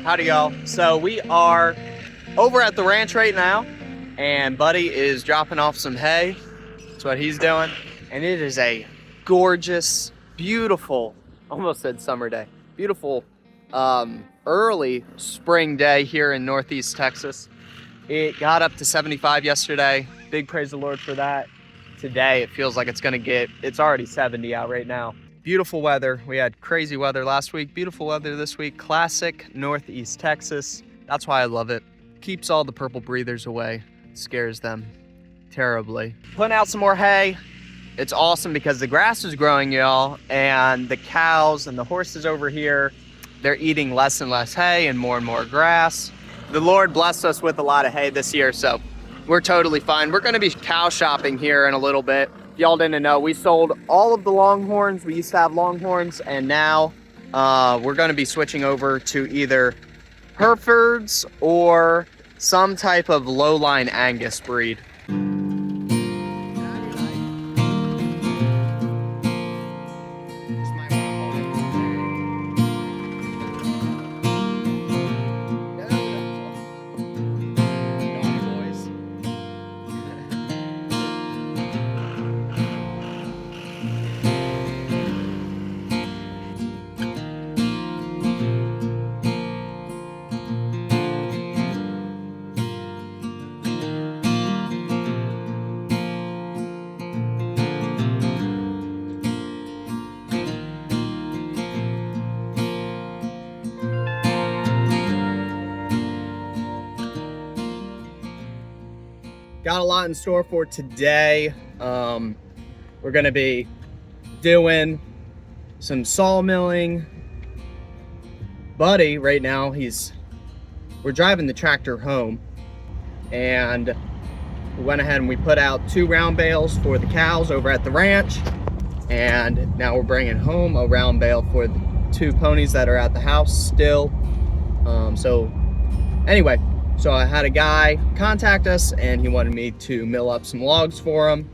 Howdy y'all. So we are over at the ranch right now, and Buddy is dropping off some hay. That's what he's doing. And it is a gorgeous, beautiful, almost said summer day, beautiful early spring day here in Northeast Texas. It got up to 75 yesterday. Big praise the Lord for that. Today it feels like it's already 70 out right now. Beautiful weather. We had crazy weather last week. Beautiful weather this week. Classic Northeast Texas. That's why I love it. Keeps all the purple breathers away. Scares them terribly. Putting out some more hay. It's awesome because the grass is growing, y'all, and the cows and the horses over here, they're eating less and less hay and more grass. The Lord blessed us with a lot of hay this year, so we're totally fine. We're gonna be cow shopping here in a little bit. If y'all didn't know, we sold all of the Longhorns. We used to have Longhorns, and now we're gonna be switching over to either Herefords or some type of low-line Angus breed. Got a lot in store for today. We're gonna be doing some sawmilling. Buddy, right now, we're driving the tractor home, and we went ahead and we put out 2 round bales for the cows over at the ranch, and now we're bringing home a round bale for the 2 ponies that are at the house still. So I had a guy contact us, and he wanted me to mill up some logs for him.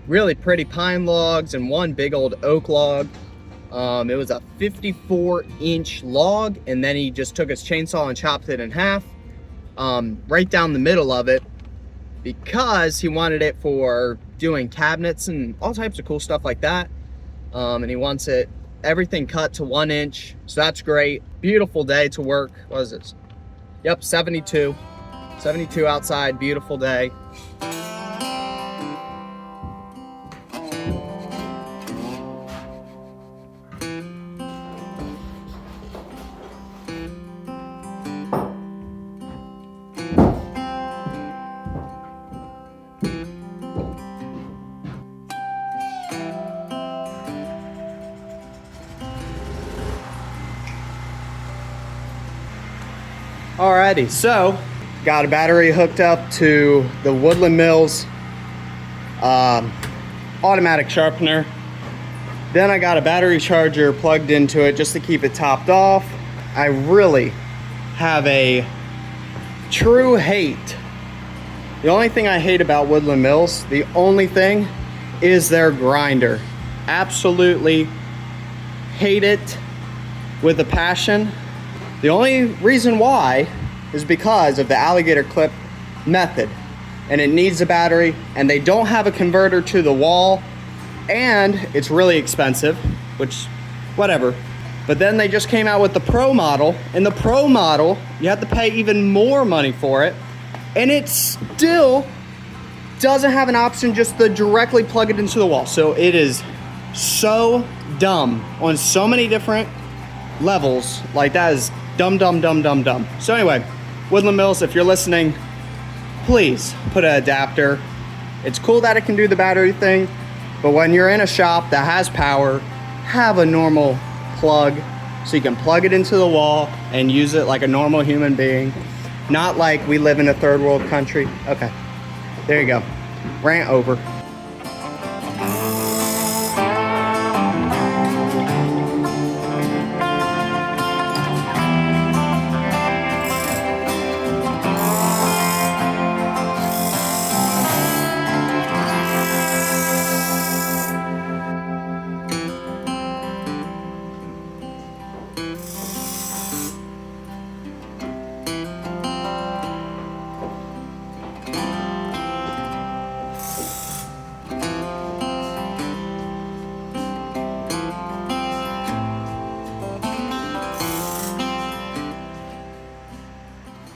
Really pretty pine logs and 1 big old oak log. It was a 54-inch log, and then he just took his chainsaw and chopped it in half, right down the middle of it, because he wanted it for doing cabinets and all types of cool stuff like that. And he wants everything cut to 1 inch, so that's great. Beautiful day to work. What is this? Yep, 72 outside, beautiful day. Alrighty, so got a battery hooked up to the Woodland Mills automatic sharpener. Then I got a battery charger plugged into it just to keep it topped off. I really have a true hate. The only thing I hate about Woodland Mills, the only thing, is their grinder. Absolutely hate it with a passion. The only reason why is because of the alligator clip method, and it needs a battery, and they don't have a converter to the wall, and it's really expensive, which, whatever. But then they just came out with the Pro model, and the Pro model, you have to pay even more money for it, and it still doesn't have an option just to directly plug it into the wall. So it is so dumb on so many different levels. Like, that is dumb. So anyway, Woodland Mills, if you're listening, please put an adapter. It's cool that it can do the battery thing, but when you're in a shop that has power, have a normal plug so you can plug it into the wall and use it like a normal human being. Not like we live in a third world country. Okay, there you go. Rant over.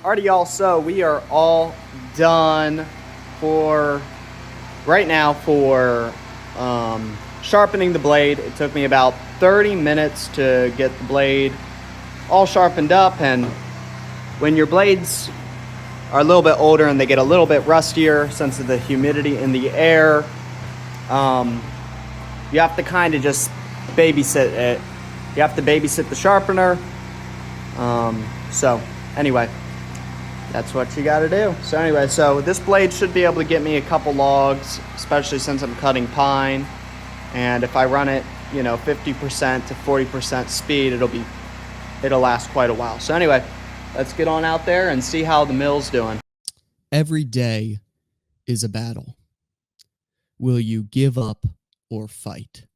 Alrighty, y'all, so we are all done for right now for sharpening the blade. It took me about 30 minutes to get the blade all sharpened up, and when your blades are a little bit older and they get a little bit rustier since of the humidity in the air, you have to kind of just babysit it. You have to babysit the sharpener. So anyway, that's what you got to do. So anyway, so this blade should be able to get me a couple logs, especially since I'm cutting pine. And if I run it, 50% to 40% speed, it'll last quite a while. So anyway, let's get on out there and see how the mill's doing. Every day is a battle. Will you give up or fight?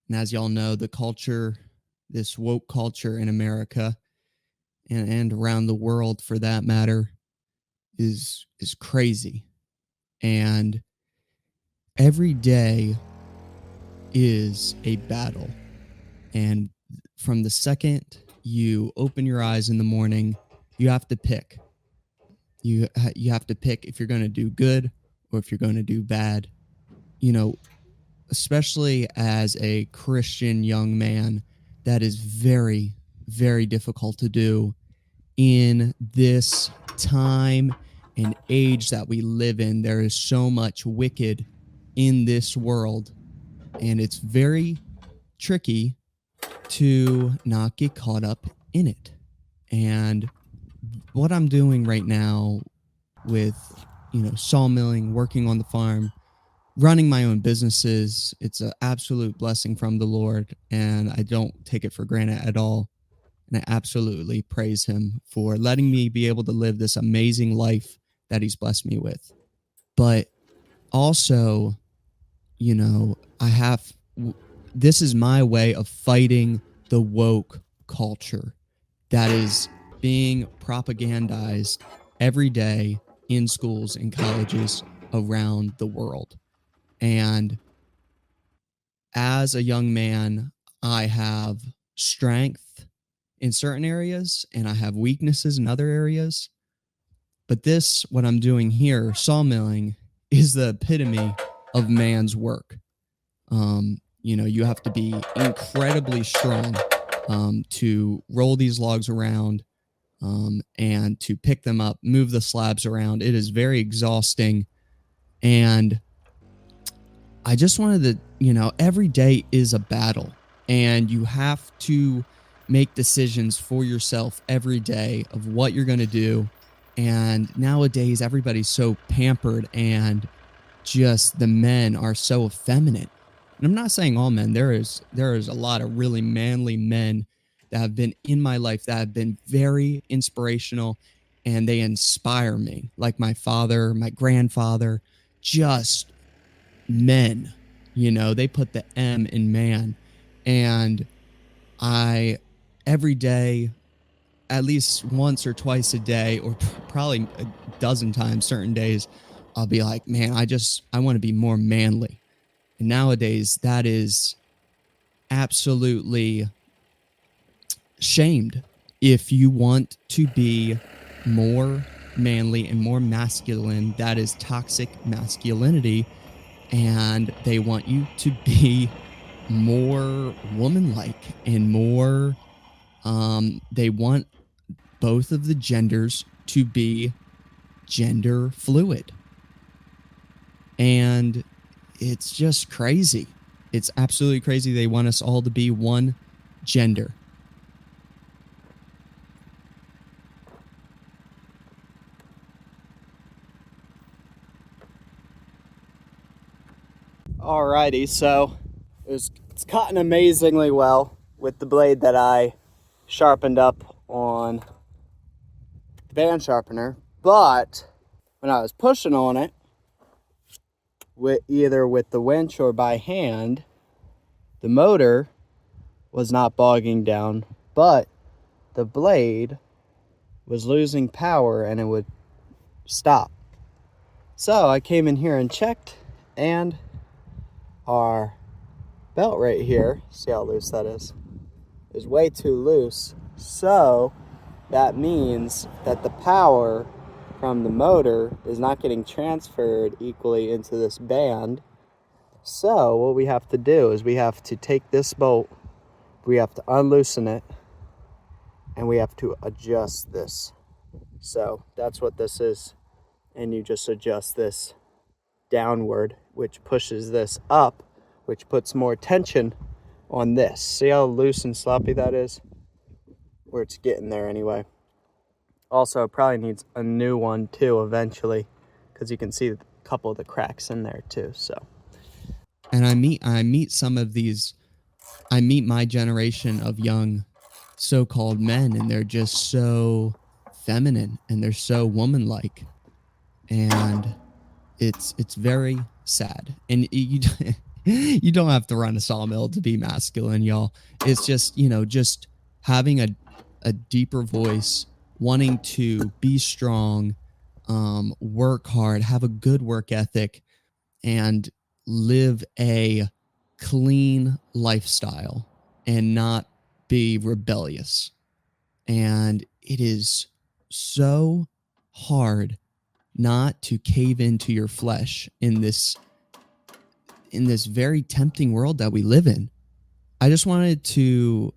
And as y'all know, the culture, this woke culture in America and around the world for that matter is crazy. And every day is a battle. And from the second you open your eyes in the morning, you have to pick. You have to pick if you're going to do good or if you're going to do bad. Especially as a Christian young man, that is very, very difficult to do in this time and age that we live in. There is so much wicked in this world, and it's very tricky to not get caught up in it. And what I'm doing right now with, sawmilling, working on the farm, running my own businesses, it's an absolute blessing from the Lord, and I don't take it for granted at all. And I absolutely praise him for letting me be able to live this amazing life that he's blessed me with. But also, this is my way of fighting the woke culture that is being propagandized every day in schools and colleges around the world. And as a young man, I have strength in certain areas and I have weaknesses in other areas. But what I'm doing here, sawmilling, is the epitome of man's work. You have to be incredibly strong to roll these logs around and to pick them up, move the slabs around. It is very exhausting. And I just wanted to, every day is a battle, and you have to make decisions for yourself every day of what you're going to do. And nowadays, everybody's so pampered, and just the men are so effeminate. And I'm not saying all men. There is a lot of really manly men that have been in my life that have been very inspirational, and they inspire me, like my father, my grandfather, just men. They put the M in man. And I, every day, at least once or twice a day, or probably a dozen times certain days, I'll be like, man, I want to be more manly. And nowadays that is absolutely shamed. If you want to be more manly and more masculine, that is toxic masculinity. And they want you to be more woman-like and more, they want both of the genders to be gender fluid. And it's just crazy. It's absolutely crazy. They want us all to be one gender. Alrighty, so it's cutting amazingly well with the blade that I sharpened up on the band sharpener, but when I was pushing on it, either with the winch or by hand, the motor was not bogging down, but the blade was losing power and it would stop. So I came in here and checked, and our belt right here, see how loose that is way too loose. So that means that the power from the motor is not getting transferred equally into this band. So what we have to do is we have to take this bolt, we have to unloosen it, and we have to adjust this. So that's what this is. And you just adjust this downward, which pushes this up, which puts more tension on this. See how loose and sloppy that is? Where it's getting there anyway. Also, it probably needs a new one too eventually, because you can see a couple of the cracks in there too. So, and I meet some of these. I meet my generation of young so-called men, and they're just so feminine and they're so woman-like, and it's very sad. And you don't have to run a sawmill to be masculine, y'all. It's just, just having a deeper voice, wanting to be strong, work hard, have a good work ethic, and live a clean lifestyle and not be rebellious. And it is so hard not to cave into your flesh in this very tempting world that we live in. I just wanted to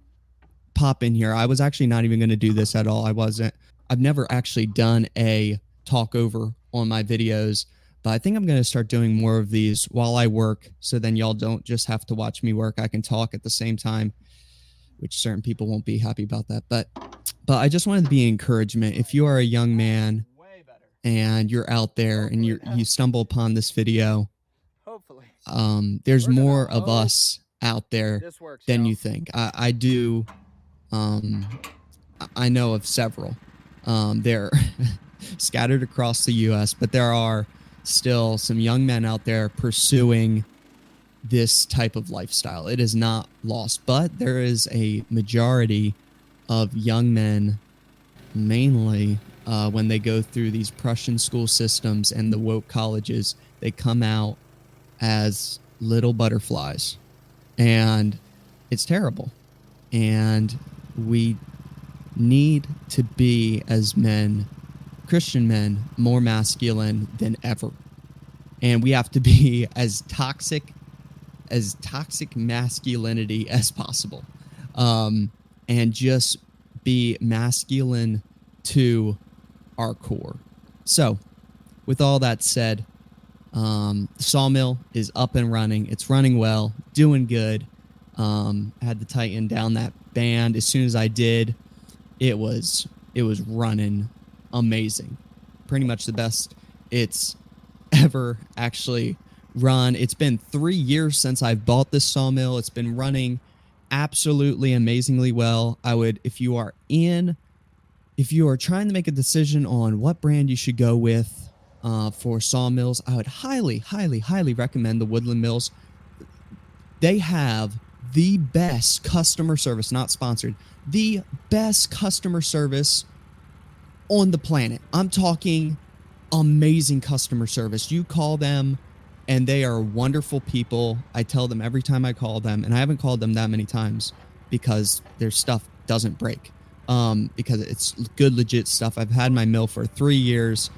pop in here. I was actually not even going to do this at all. I've never actually done a talk over on my videos, but I think I'm going to start doing more of these while I work, so then y'all don't just have to watch me work. I can talk at the same time, which certain people won't be happy about that. But I just wanted to be encouragement. If you are a young man and you're out there and you stumble upon this video, hopefully, there's more of us out there than you think. I do. I know of several. They're scattered across the U.S., but there are still some young men out there pursuing this type of lifestyle. It is not lost, but there is a majority of young men, mainly when they go through these Prussian school systems and the woke colleges, they come out as little butterflies, and it's terrible. And we need to be, as men, Christian men, more masculine than ever. And we have to be as toxic masculinity as possible. And just be masculine to our core. So, with all that said, the sawmill is up and running. It's running well, doing good. I had to tighten down that band. As soon as I did, it was running amazing. Pretty much the best it's ever actually run. It's been 3 years since I've bought this sawmill. It's been running absolutely amazingly well. If you are trying to make a decision on what brand you should go with for sawmills, I would highly, highly, highly recommend the Woodland Mills. They have the best customer service, not sponsored, the best customer service on the planet. I'm talking amazing customer service. You call them and they are wonderful people. I tell them every time I call them, and I haven't called them that many times because their stuff doesn't break, because it's good, legit stuff. I've had my mill for 3 years.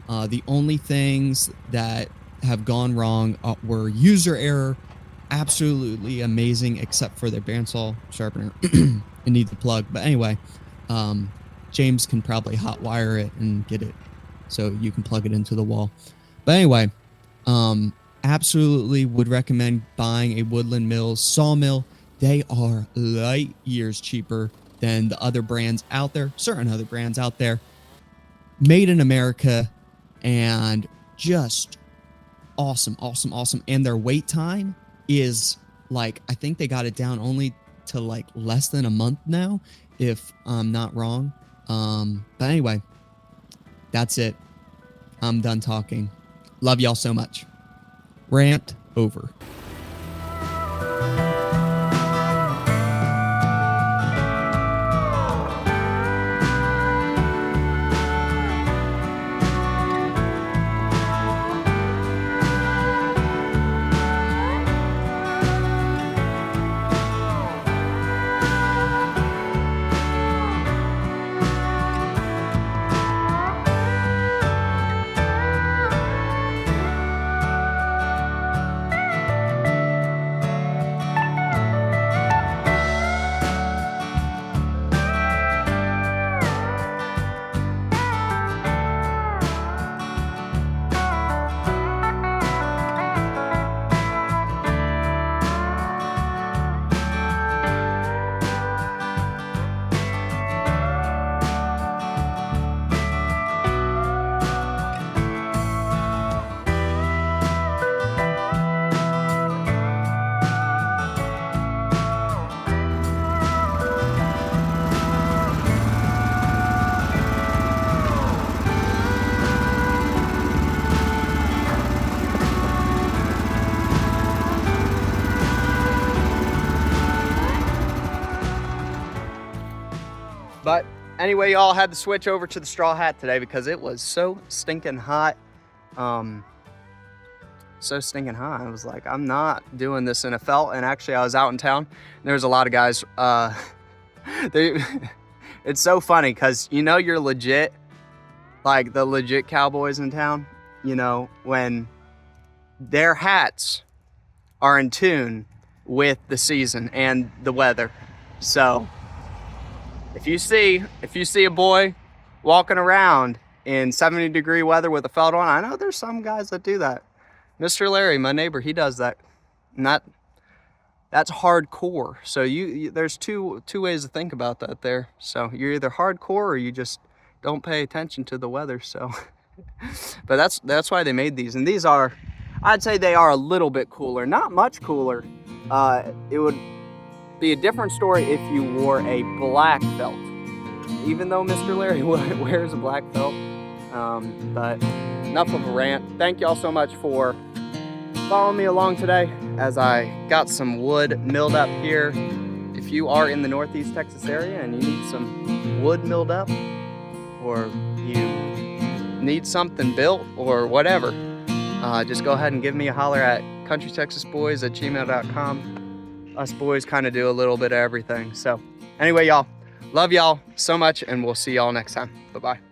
The only things that have gone wrong were user error. Absolutely amazing, except for their bandsaw sharpener. It needs a plug. But anyway, James can probably hot wire it and get it so you can plug it into the wall. But anyway, absolutely would recommend buying a Woodland Mills sawmill. They are light years cheaper than the other brands out there, certain other brands out there. Made in America, and just awesome, awesome, awesome. And their wait time is like, I think they got it down only to like less than a month now, if I'm not wrong. But anyway, that's it. I'm done talking. Love y'all so much. Rant over. anyway, y'all, had to switch over to the straw hat today because it was so stinking hot. So stinking hot. I was like, I'm not doing this in a felt. And actually, I was out in town. And there was a lot of guys. It's so funny because you know you're legit, like the legit cowboys in town. You know, when their hats are in tune with the season and the weather. So if you see a boy walking around in 70-degree weather with a felt on, I know there's some guys that do that. Mr. Larry, my neighbor, he does that. And that's hardcore. So there's two ways to think about that there. So you're either hardcore or you just don't pay attention to the weather. So, but that's why they made these. And these are, I'd say they are a little bit cooler, not much cooler. It would be a different story if you wore a black felt. Even though Mr. Larry wears a black felt. But enough of a rant. Thank y'all so much for following me along today as I got some wood milled up here. If you are in the Northeast Texas area and you need some wood milled up, or you need something built or whatever, just go ahead and give me a holler at countrytexasboys@gmail.com. Us boys kind of do a little bit of everything. So anyway, y'all, love y'all so much, and we'll see y'all next time. Bye-bye.